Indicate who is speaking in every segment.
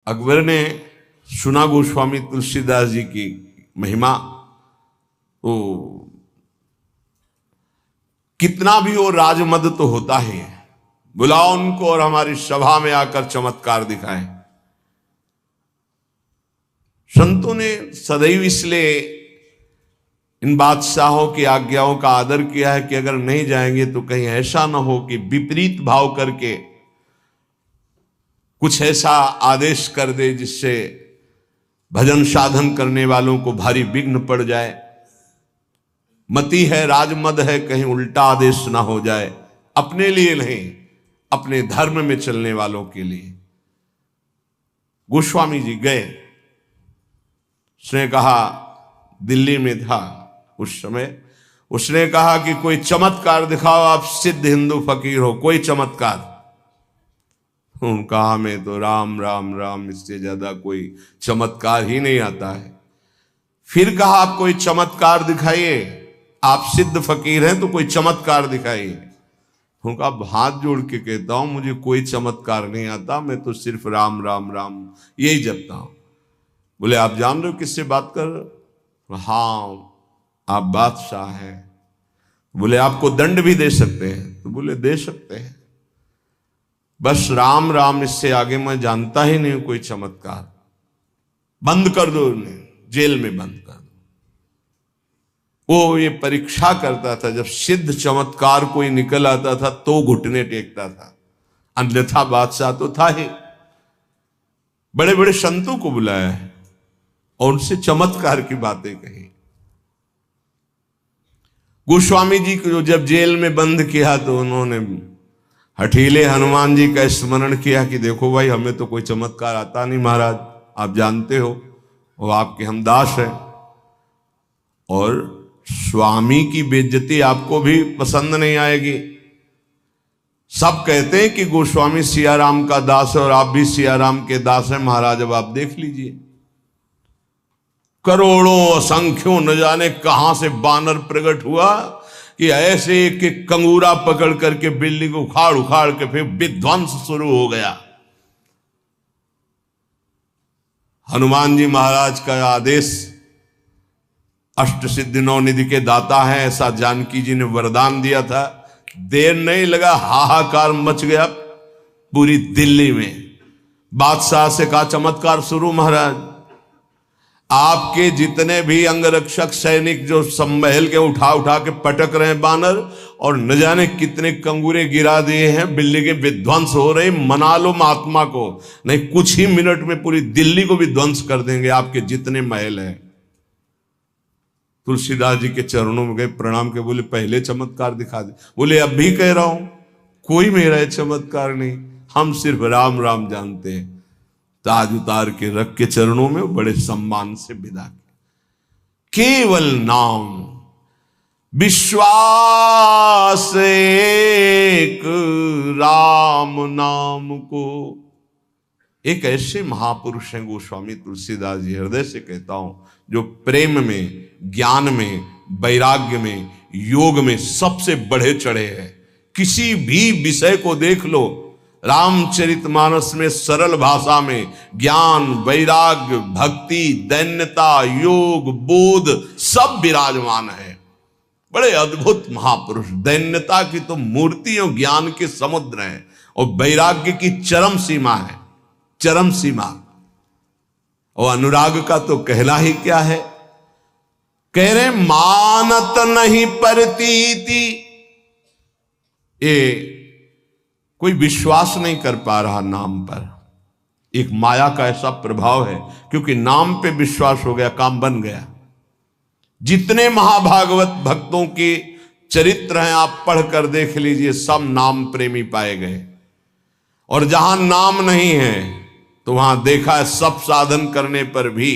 Speaker 1: अकबर ने सुना गोस्वामी तुलसीदास जी की महिमा, तो कितना भी वो राजमद तो होता ही है, बुलाओ उनको और हमारी सभा में आकर चमत्कार दिखाएं। संतों ने सदैव इसलिए इन बादशाहों की आज्ञाओं का आदर किया है कि अगर नहीं जाएंगे तो कहीं ऐसा ना हो कि विपरीत भाव करके कुछ ऐसा आदेश कर दे जिससे भजन साधन करने वालों को भारी विघ्न पड़ जाए। मति है, राजमद है, कहीं उल्टा आदेश ना हो जाए, अपने लिए नहीं, अपने धर्म में चलने वालों के लिए। गोस्वामी जी गए, उसने कहा, दिल्ली में था उस समय, उसने कहा कि कोई चमत्कार दिखाओ, आप सिद्ध हिंदू फकीर हो, कोई चमत्कार। कहा मैं तो राम राम राम, इससे ज्यादा कोई चमत्कार ही नहीं आता है। फिर कहा आप कोई चमत्कार दिखाइए, आप सिद्ध फकीर हैं तो कोई चमत्कार दिखाइए। उनका हाथ जोड़ के कहता हूं मुझे कोई चमत्कार नहीं आता, मैं तो सिर्फ राम राम राम यही जपता हूं। बोले आप जान रहे हो किससे बात कर रहे हो? हाँ आप बादशाह हैं। बोले आपको दंड भी दे सकते हैं? तो बोले दे सकते हैं, बस राम राम, इससे आगे मैं जानता ही नहीं कोई चमत्कार। बंद कर दो उन्हें, जेल में बंद कर दो। वो ये परीक्षा करता था, जब सिद्ध चमत्कार कोई निकल आता था तो घुटने टेकता था, अन्यथा बादशाह तो था ही। बड़े बड़े संतों को बुलाया है और उनसे चमत्कार की बातें कही। गोस्वामी जी को जब जेल में बंद किया तो उन्होंने हठीले हनुमान जी का स्मरण किया कि देखो भाई, हमें तो कोई चमत्कार आता नहीं महाराज, आप जानते हो वो आपके हम दास हैं, और स्वामी की बेइज्जती आपको भी पसंद नहीं आएगी। सब कहते हैं कि गोस्वामी सियाराम का दास है और आप भी सियाराम के दास हैं महाराज, अब आप देख लीजिए। करोड़ों असंख्यों न जाने कहां से बानर प्रकट हुआ कि ऐसे एक एक कंगूरा पकड़ करके बिल्डिंग को उखाड़ उखाड़ के फिर विध्वंस शुरू हो गया। हनुमान जी महाराज का आदेश, अष्ट सिद्धि नौ निधि के दाता हैं, ऐसा जानकी जी ने वरदान दिया था। देर नहीं लगा, हाहाकार मच गया पूरी दिल्ली में। बादशाह से कहा चमत्कार शुरू महाराज, आपके जितने भी अंगरक्षक सैनिक जो महल के उठा उठा के पटक रहे हैं बानर, और न जाने कितने कंगूरे गिरा दिए हैं, बिल्डिंगें विध्वंस हो रही, मना लो महात्मा को, नहीं कुछ ही मिनट में पूरी दिल्ली को विध्वंस कर देंगे आपके जितने महल हैं। तुलसीदास जी के चरणों में गए, प्रणाम के बोले पहले चमत्कार दिखा दे। बोले अब भी कह रहा हूं कोई मेरा चमत्कार नहीं, हम सिर्फ राम राम जानते हैं। ताज उतार के रख के चरणों में बड़े सम्मान से विदा किया। केवल नाम विश्वास एक राम नाम को। एक ऐसे महापुरुष हैं गोस्वामी तुलसीदास जी, हृदय से कहता हूं, जो प्रेम में, ज्ञान में, वैराग्य में, योग में सबसे बढ़े चढ़े हैं। किसी भी विषय को देख लो, रामचरितमानस में सरल भाषा में ज्ञान, वैराग्य, भक्ति, दैन्यता, योग, बोध सब विराजमान है। बड़े अद्भुत महापुरुष। दैन्यता की तो मूर्ति और ज्ञान के समुद्र है, और वैराग्य की चरम सीमा है, चरम सीमा। और अनुराग का तो कहना ही क्या है। कह रहे मानत नहीं परतीति, ये कोई विश्वास नहीं कर पा रहा नाम पर। एक माया का ऐसा प्रभाव है, क्योंकि नाम पे विश्वास हो गया, काम बन गया। जितने महाभागवत भक्तों के चरित्र हैं आप पढ़कर देख लीजिए, सब नाम प्रेमी पाए गए। और जहां नाम नहीं है तो वहां देखा है सब साधन करने पर भी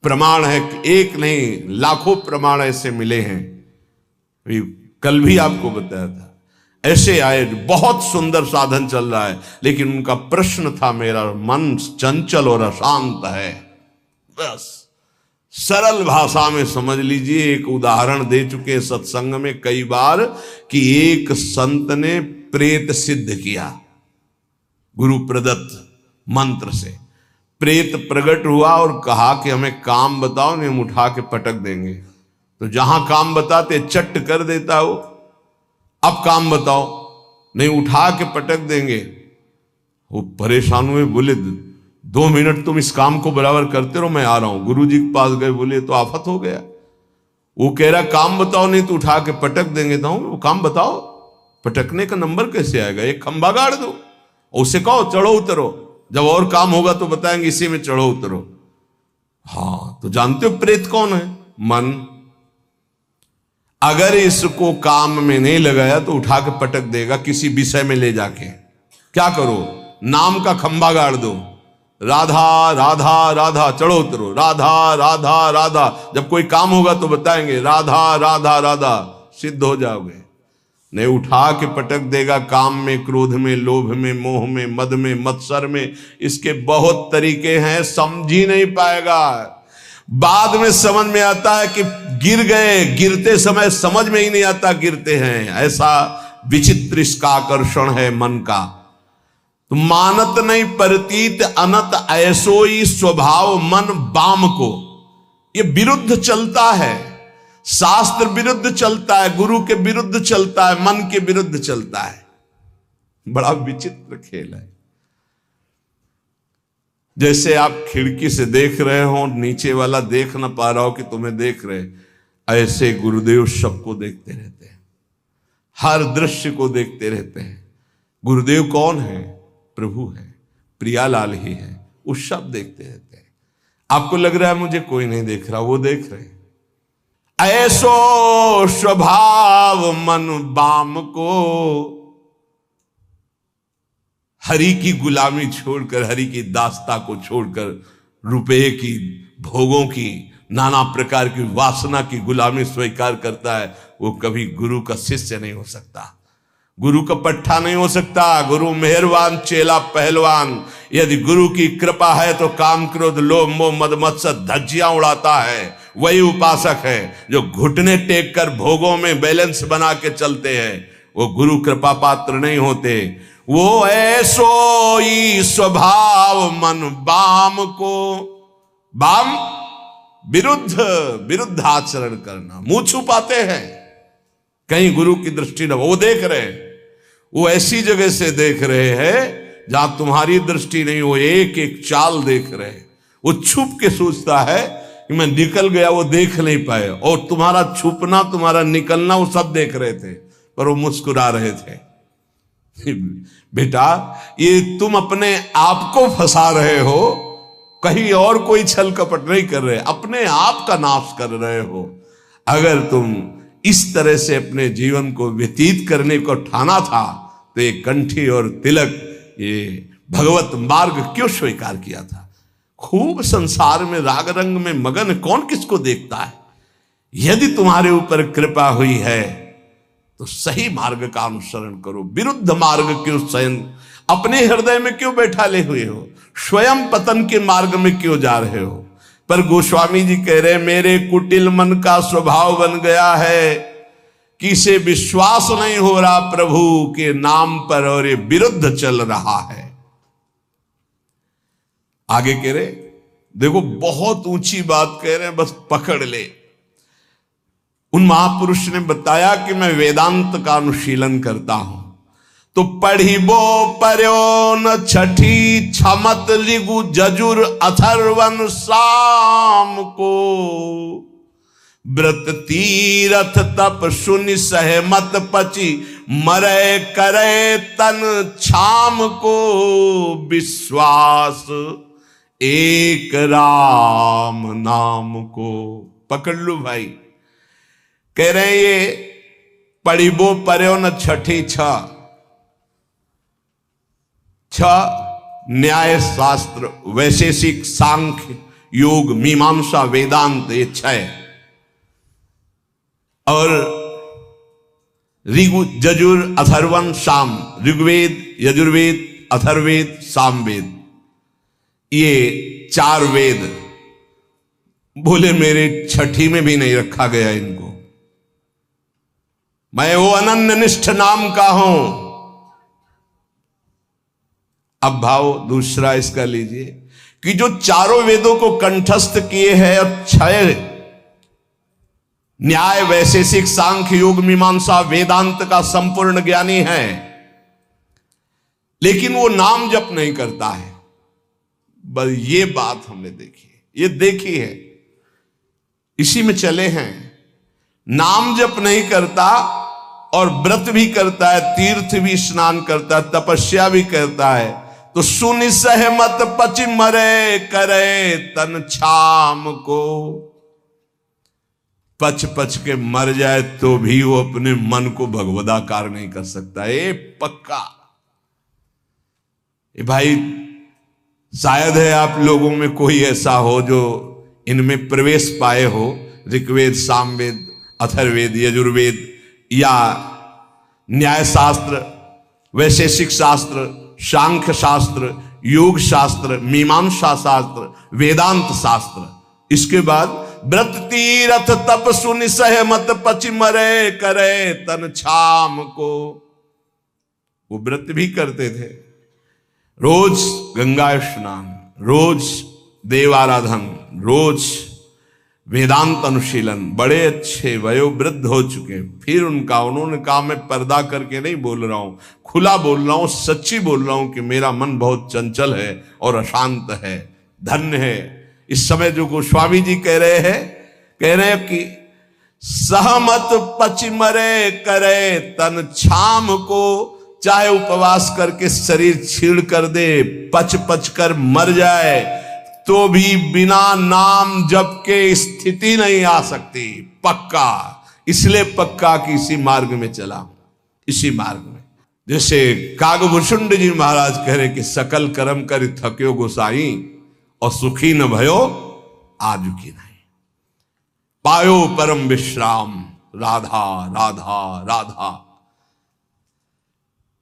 Speaker 1: प्रमाण है, एक नहीं लाखों प्रमाण ऐसे मिले हैं। कल भी आपको बताया था, ऐसे आए, बहुत सुंदर साधन चल रहा है, लेकिन उनका प्रश्न था मेरा मन चंचल और अशांत है। बस सरल भाषा में समझ लीजिए। एक उदाहरण दे चुके सत्संग में कई बार कि एक संत ने प्रेत सिद्ध किया। गुरु प्रदत्त मंत्र से। प्रेत प्रकट हुआ और कहा कि हमें काम बताओ, नहीं हम उठा के पटक देंगे। तो जहां काम बताते चट कर देता वो, अब काम बताओ, नहीं उठा के पटक देंगे। वो परेशान हुए, बोले 2 मिनट तुम इस काम को बराबर करते रहो, मैं आ रहा हूं। गुरु जी के पास गए, बोले तो आफत हो गया। वो कह रहा काम बताओ, नहीं तो उठा के पटक देंगे। तो वो काम बताओ, पटकने का नंबर कैसे आएगा, एक खंबा गाड़ दो, उसे कहो चढ़ो उतरो, जब और काम होगा तो बताएंगे, इसी में चढ़ो उतरो। हाँ, तो जानते हो प्रेत कौन है? मन। अगर इसको काम में नहीं लगाया तो उठा के पटक देगा किसी विषय में ले जाके। क्या करो, नाम का खंबा गाड़ दो, राधा राधा राधा, चढ़ो उतरो, राधा राधा राधा, जब कोई काम होगा तो बताएंगे राधा राधा राधा, सिद्ध हो जाओगे। नहीं उठा के पटक देगा काम में, क्रोध में, लोभ में, मोह में, मद में, मत्सर में। इसके बहुत तरीके हैं, समझ ही नहीं पाएगा। बाद में समझ में आता है कि गिर गए, गिरते समय समझ में ही नहीं आता गिरते हैं। ऐसा विचित्र इसका आकर्षण है मन का। तो मानत नहीं प्रतीत अनत ऐसोई स्वभाव मन बाम को। ये विरुद्ध चलता है, शास्त्र विरुद्ध चलता है, गुरु के विरुद्ध चलता है, मन के विरुद्ध चलता है। बड़ा विचित्र खेल है। जैसे आप खिड़की से देख रहे हो, नीचे वाला देख ना पा रहा हो कि तुम्हें देख रहे, ऐसे गुरुदेव सबको देखते रहते हैं, हर दृश्य को देखते रहते हैं। गुरुदेव कौन है? प्रभु है, प्रियालाल ही है, वो सब देखते रहते हैं। आपको लग रहा है मुझे कोई नहीं देख रहा, वो देख रहे हैं। ऐसो स्वभाव मन बाम को, हरि की गुलामी छोड़कर, हरि की दास्ता को छोड़कर, रुपये की, भोगों की, नाना प्रकार की वासना की गुलामी स्वीकार करता है, वो कभी गुरु का शिष्य नहीं हो सकता, गुरु का पट्टा नहीं हो सकता। गुरु मेहरबान, चेला पहलवान। यदि गुरु की कृपा है तो काम क्रोध लोभ मोह मद मत्सर धज्जियां उड़ाता है, वही उपासक है। जो घुटने टेक कर भोगों में बैलेंस बना के चलते हैं, वो गुरु कृपा पात्र नहीं होते। वो ऐसो ही स्वभाव मन बाम को, बाम विरुद्ध आचरण करना, मुंह छुपाते हैं, कहीं गुरु की दृष्टि न। वो देख रहे, वो ऐसी जगह से देख रहे हैं जहां तुम्हारी दृष्टि नहीं, वो एक एक चाल देख रहे। वो छुप के सोचता है कि मैं निकल गया, वो देख नहीं पाए, और तुम्हारा छुपना, तुम्हारा निकलना वो सब देख रहे थे, पर वो मुस्कुरा रहे थे। बेटा, ये तुम अपने आप को फंसा रहे हो, कहीं और कोई छल कपट नहीं कर रहे, अपने आप का नाश कर रहे हो। अगर तुम इस तरह से अपने जीवन को व्यतीत करने को ठाना था, तो ये कंठी और तिलक, ये भगवत मार्ग क्यों स्वीकार किया था? खूब संसार में राग रंग में मगन कौन किसको देखता है? यदि तुम्हारे ऊपर कृपा हुई है तो सही मार्ग का अनुसरण करो, विरुद्ध मार्ग क्यों स्वयं अपने हृदय में क्यों बैठा ले हुए हो? स्वयं पतन के मार्ग में क्यों जा रहे हो? पर गोस्वामी जी कह रहे, मेरे कुटिल मन का स्वभाव बन गया है कि इसे विश्वास नहीं हो रहा प्रभु के नाम पर, और ये विरुद्ध चल रहा है। आगे कह रहे, देखो बहुत ऊंची बात कह रहे हैं, बस पकड़ ले। उन महापुरुष ने बताया कि मैं वेदांत का अनुशीलन करता हूं, तो पढ़िबो पर्यो न छठी छमत ऋगु जजुर अथर्वन साम को, व्रत तीरथ तप सुनि सहमत पची मरे करे तन छाम को, विश्वास एक राम नाम को। पकड़ लो भाई। कह रहे ये पढ़िबो पर्यो न छठी छ न्याय शास्त्र, वैशेषिक, सांख्य, योग, मीमांसा, वेदांत, ये 6, और ऋगु जजुर अथर्वन साम, ऋग्वेद, यजुर्वेद, अथर्वेद, सामवेद, ये 4 वेद। बोले मेरे छठी में भी नहीं रखा गया इनको, मैं वो अनन्य निष्ठ नाम का हूं। अब भाव दूसरा इसका लीजिए कि जो चारों वेदों को कंठस्थ किए हैं और 6 न्याय, वैशेषिक, सांख्य, योग, मीमांसा, वेदांत का संपूर्ण ज्ञानी है, लेकिन वो नाम जप नहीं करता है। बस ये बात हमने देखी है, ये देखी है, इसी में चले हैं। नाम जप नहीं करता और व्रत भी करता है, तीर्थ भी स्नान करता है, तपस्या भी करता है, तो सुन सहमत पच मरे करे तन छाम को। पच पच के मर जाए तो भी वो अपने मन को भगवदाकार नहीं कर सकता। ये पक्का। ये भाई शायद है आप लोगों में कोई ऐसा हो जो इनमें प्रवेश पाए हो, ऋग्वेद, सामवेद, अथर्ववेद, यजुर्वेद या न्याय शास्त्र, वैशेषिक शास्त्र, सांख्य शास्त्र, योग शास्त्र, मीमांसा शास्त्र, वेदांत शास्त्र। इसके बाद व्रत तीरथ तप सुन सहमत पच मरे करे तन छाम को। वो व्रत भी करते थे, रोज गंगा स्नान, रोज देवाराधन, रोज वेदांत अनुशीलन, बड़े अच्छे वयोवृद्ध हो चुके। फिर उन्होंने कहा मैं पर्दा करके नहीं बोल रहा हूं, खुला बोल रहा हूं, सच्ची बोल रहा हूं कि मेरा मन बहुत चंचल है और अशांत है, धन्य है। इस समय जो गोस्वामी जी कह रहे हैं कि सहमत पच मरे करे तन छाम को, चाहे उपवास करके शरीर छीड़ कर दे, पच पच कर मर जाए, तो भी बिना नाम जप के स्थिति नहीं आ सकती। पक्का। इसलिए पक्का कि इसी मार्ग में चला, इसी मार्ग में। जैसे कागभूषुंड जी महाराज कह रहे कि सकल कर्म कर थक्यो गोसाई और सुखी न भयो आजु की नहीं, पायो परम विश्राम राधा राधा राधा।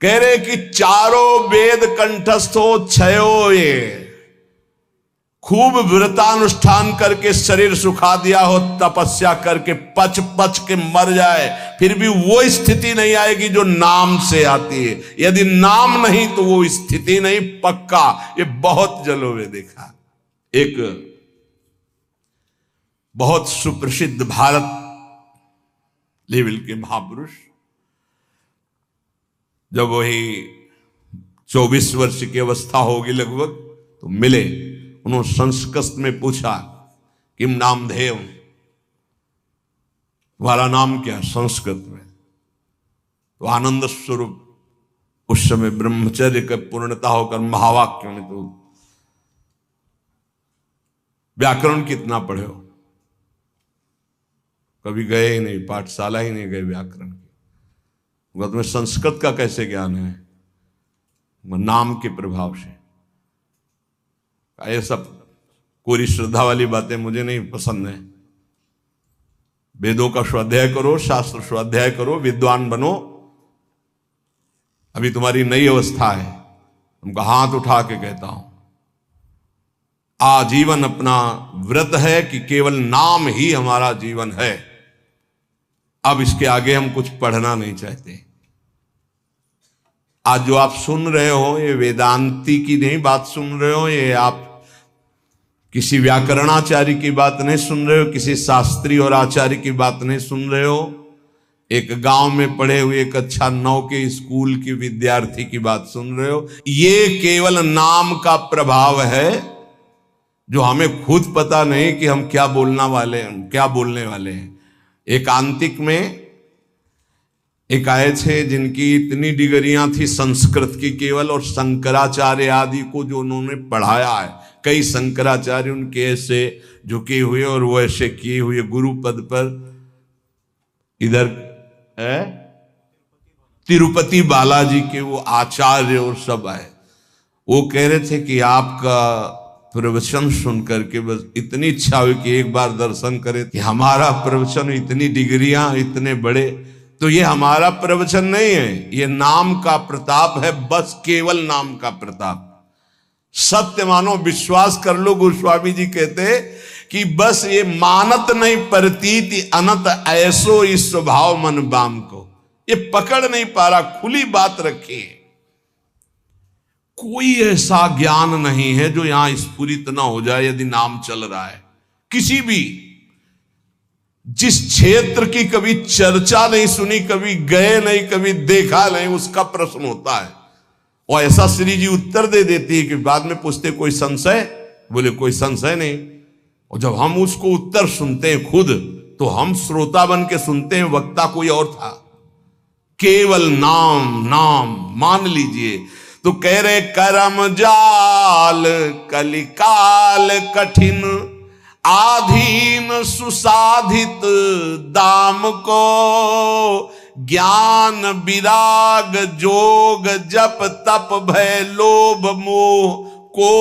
Speaker 1: कह रहे कि चारों वेद कंठस्थ हो, 6 ये खूब व्रतानुष्ठान करके शरीर सुखा दिया हो, तपस्या करके पच पच के मर जाए, फिर भी वो स्थिति नहीं आएगी जो नाम से आती है। यदि नाम नहीं तो वो स्थिति नहीं। पक्का। ये बहुत जगहों में देखा। एक बहुत सुप्रसिद्ध भारत लेवल के महापुरुष, जब वही 24 वर्ष की अवस्था होगी लगभग, तो मिले। उन्होंने संस्कृत में पूछा किम नाम धेव, तुम्हारा नाम क्या? संस्कृत में। तो आनंद स्वरूप उस समय ब्रह्मचर्य का पूर्णता होकर महावाक्य में, तो व्याकरण कितना पढ़े हो? कभी गए ही नहीं, पाठशाला ही नहीं गए व्याकरण की। तुम्हें संस्कृत का कैसे ज्ञान है? नाम के प्रभाव से। ये सब कोरी श्रद्धा वाली बातें मुझे नहीं पसंद है। वेदों का स्वाध्याय करो, शास्त्र स्वाध्याय करो, विद्वान बनो। अभी तुम्हारी नई अवस्था है। उनका हाथ उठा के कहता हूं, आजीवन अपना व्रत है कि केवल नाम ही हमारा जीवन है। अब इसके आगे हम कुछ पढ़ना नहीं चाहते। आज जो आप सुन रहे हो, ये वेदांती की नहीं बात सुन रहे हो, ये आप किसी व्याकरणाचार्य की बात नहीं सुन रहे हो, किसी शास्त्री और आचार्य की बात नहीं सुन रहे हो, एक गांव में पढ़े हुए एक अच्छा 9 के स्कूल की विद्यार्थी की बात सुन रहे हो। ये केवल नाम का प्रभाव है, जो हमें खुद पता नहीं कि हम क्या बोलने वाले हैं। एकांतिक में एक आए थे जिनकी इतनी डिग्रियां थी संस्कृत की केवल, और शंकराचार्य आदि को जो उन्होंने पढ़ाया है, कई शंकराचार्य उनके ऐसे झुके हुए और वो ऐसे किए हुए गुरु पद पर। इधर है तिरुपति बालाजी के वो आचार्य और सब आए। वो कह रहे थे कि आपका प्रवचन सुन करके बस इतनी इच्छा हुई कि एक बार दर्शन करें। कि हमारा प्रवचन, इतनी डिग्रियां, इतने बड़े, तो ये हमारा प्रवचन नहीं है, ये नाम का प्रताप है, बस केवल नाम का प्रताप। सत्य मानो, विश्वास कर लो। गोस्वामी जी कहते कि बस ये मानत नहीं प्रतीति अनंत ऐसो इस स्वभाव मन बाम को। ये पकड़ नहीं पा रहा, खुली बात रखी है। कोई ऐसा ज्ञान नहीं है जो यहां स्फुरित ना हो जाए यदि नाम चल रहा है। किसी भी जिस क्षेत्र की कभी चर्चा नहीं सुनी, कभी गए नहीं, कभी देखा नहीं, उसका प्रश्न होता है और ऐसा श्री जी उत्तर दे देती है कि बाद में पूछते कोई संशय, बोले कोई संशय नहीं। और जब हम उसको उत्तर सुनते हैं खुद, तो हम श्रोता बन के सुनते हैं, वक्ता कोई और था। केवल नाम नाम मान लीजिए। तो कह रहे करम जाल कलिकाल कठिन, आधीन सुसाधित दाम को, ज्ञान विराग जोग जप तप भय लोभ मोह को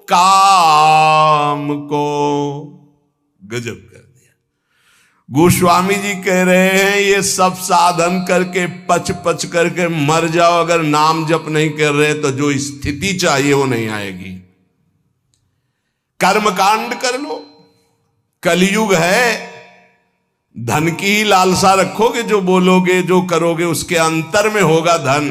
Speaker 1: काम को। गजब कर दिया। गोस्वामी जी कह रहे हैं ये सब साधन करके पच पच करके मर जाओ, अगर नाम जप नहीं कर रहे तो जो स्थिति चाहिए वो नहीं आएगी। कर्म कांड कर लो, कलयुग है, धन की ही लालसा रखोगे, जो बोलोगे जो करोगे उसके अंतर में होगा धन।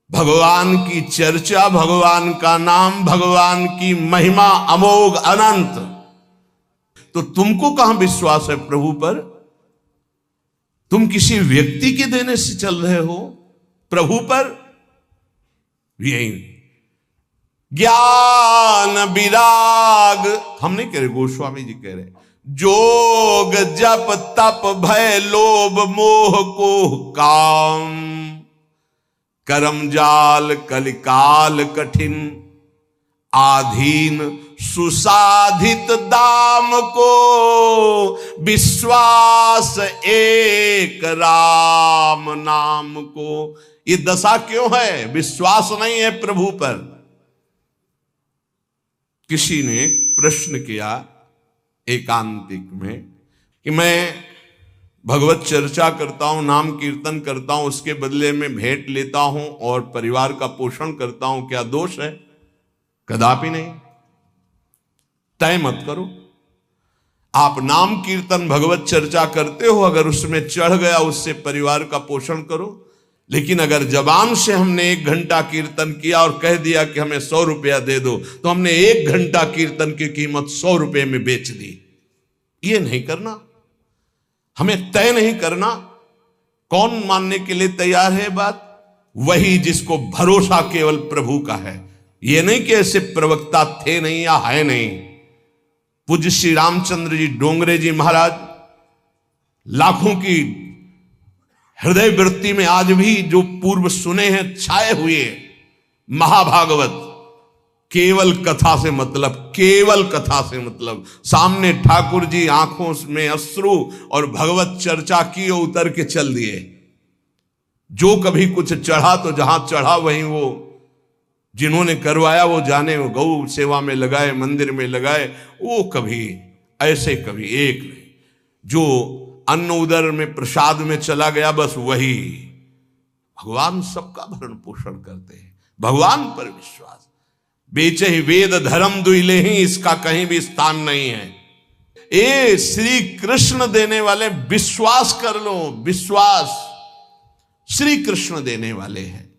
Speaker 1: भगवान की चर्चा, भगवान का नाम, भगवान की महिमा अमोघ अनंत। तो तुमको कहां विश्वास है प्रभु पर? तुम किसी व्यक्ति के देने से चल रहे हो, प्रभु पर यही ज्ञान विराग हम नहीं कह रहे, गोस्वामी जी कह रहे, जोग जप तप भय लोभ मोह को काम, करम जाल कलिकाल कठिन, आधीन सुसाधित दाम को, विश्वास एक राम नाम को। ये दशा क्यों है? विश्वास नहीं है प्रभु पर। किसी ने प्रश्न किया एकांतिक में कि मैं भगवत चर्चा करता हूं, नाम कीर्तन करता हूं, उसके बदले में भेंट लेता हूं और परिवार का पोषण करता हूं, क्या दोष है? कदापि नहीं। तय मत करो। आप नाम कीर्तन भगवत चर्चा करते हो, अगर उसमें चढ़ गया उससे परिवार का पोषण करो। लेकिन अगर जबान से हमने 1 घंटा कीर्तन किया और कह दिया कि हमें 100 रुपया दे दो, तो हमने 1 घंटा कीर्तन की कीमत 100 रुपये में बेच दी। ये नहीं करना, हमें तय नहीं करना। कौन मानने के लिए तैयार है बात? वही जिसको भरोसा केवल प्रभु का है। ये नहीं कि ऐसे प्रवक्ता थे नहीं या है नहीं। पूज्य श्री रामचंद्र जी डोंगरे जी महाराज लाखों की हृदय वृत्ति में आज भी जो पूर्व सुने हैं छाए हुए महाभागवत, केवल कथा से मतलब, केवल कथा से मतलब। सामने ठाकुर जी आंखों में अश्रु और भगवत चर्चा की और उतर के चल दिए। जो कभी कुछ चढ़ा तो जहां चढ़ा वहीं वो जिन्होंने करवाया वो जाने, वो गौ सेवा में लगाए, मंदिर में लगाए, वो कभी ऐसे कभी एक नहीं। जो अन्न उदर में प्रसाद में चला गया बस वही। भगवान सबका भरण पोषण करते हैं। भगवान पर विश्वास, बेचे ही वेद धर्म दुइले ही, इसका कहीं भी स्थान नहीं है। ए श्री कृष्ण देने वाले, विश्वास कर लो, विश्वास श्री कृष्ण देने वाले हैं।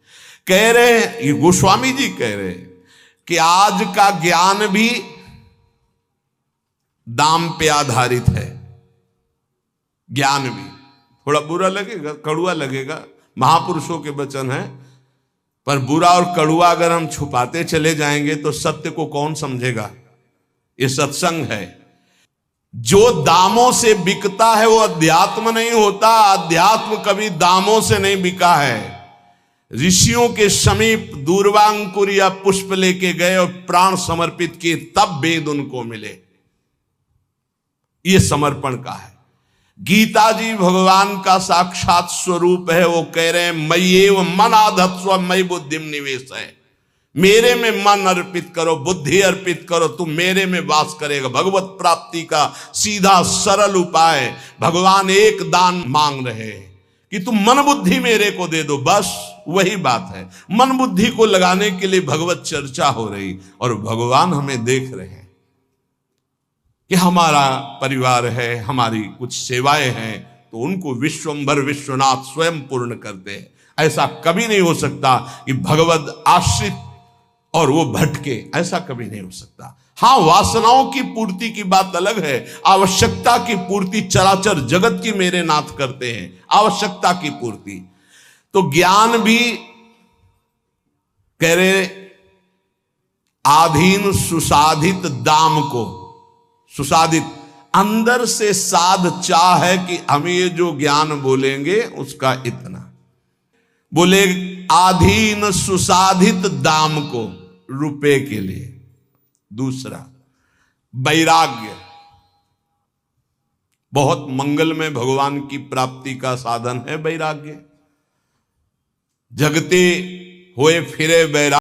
Speaker 1: कह रहे हैं, ये गोस्वामी जी कह रहे हैं कि आज का ज्ञान भी दाम पे आधारित है। ज्ञान भी थोड़ा बुरा लगेगा, कड़ुआ लगेगा, महापुरुषों के वचन है, पर बुरा और कड़ुआ अगर हम छुपाते चले जाएंगे तो सत्य को कौन समझेगा? ये सत्संग है। जो दामों से बिकता है वो अध्यात्म नहीं होता। अध्यात्म कभी दामों से नहीं बिका है। ऋषियों के समीप दूर्वांकुर या पुष्प लेके गए और प्राण समर्पित किए, तब वेद उनको मिले। ये समर्पण का है। गीता जी भगवान का साक्षात स्वरूप है। वो कह रहे हैं मय्येव मन आधत्स्व मयि बुद्धिम निवेश है। मेरे में मन अर्पित करो, बुद्धि अर्पित करो, तुम मेरे में वास करेगा। भगवत प्राप्ति का सीधा सरल उपाय। भगवान एक दान मांग रहे हैं कि तुम मन बुद्धि मेरे को दे दो, बस वही बात है। मन बुद्धि को लगाने के लिए भगवत चर्चा हो रही और भगवान हमें देख रहे हैं कि हमारा परिवार है, हमारी कुछ सेवाएं हैं, तो उनको विश्वंभर विश्वनाथ स्वयं पूर्ण करते हैं। ऐसा कभी नहीं हो सकता कि भगवत आश्रित और वो भटके, ऐसा कभी नहीं हो सकता। हां, वासनाओं की पूर्ति की बात अलग है, आवश्यकता की पूर्ति चराचर जगत की मेरे नाथ करते हैं, आवश्यकता की पूर्ति। तो ज्ञान भी कह रहे आधीन सुसाधित दाम को, सुसाधित अंदर से साध चाह है कि हम ये जो ज्ञान बोलेंगे उसका इतना, बोले आधीन सुसाधित दाम को, रुपए के लिए। दूसरा वैराग्य, बहुत मंगल में भगवान की प्राप्ति का साधन है वैराग्य। जगते हुए फिरे वैराग्य।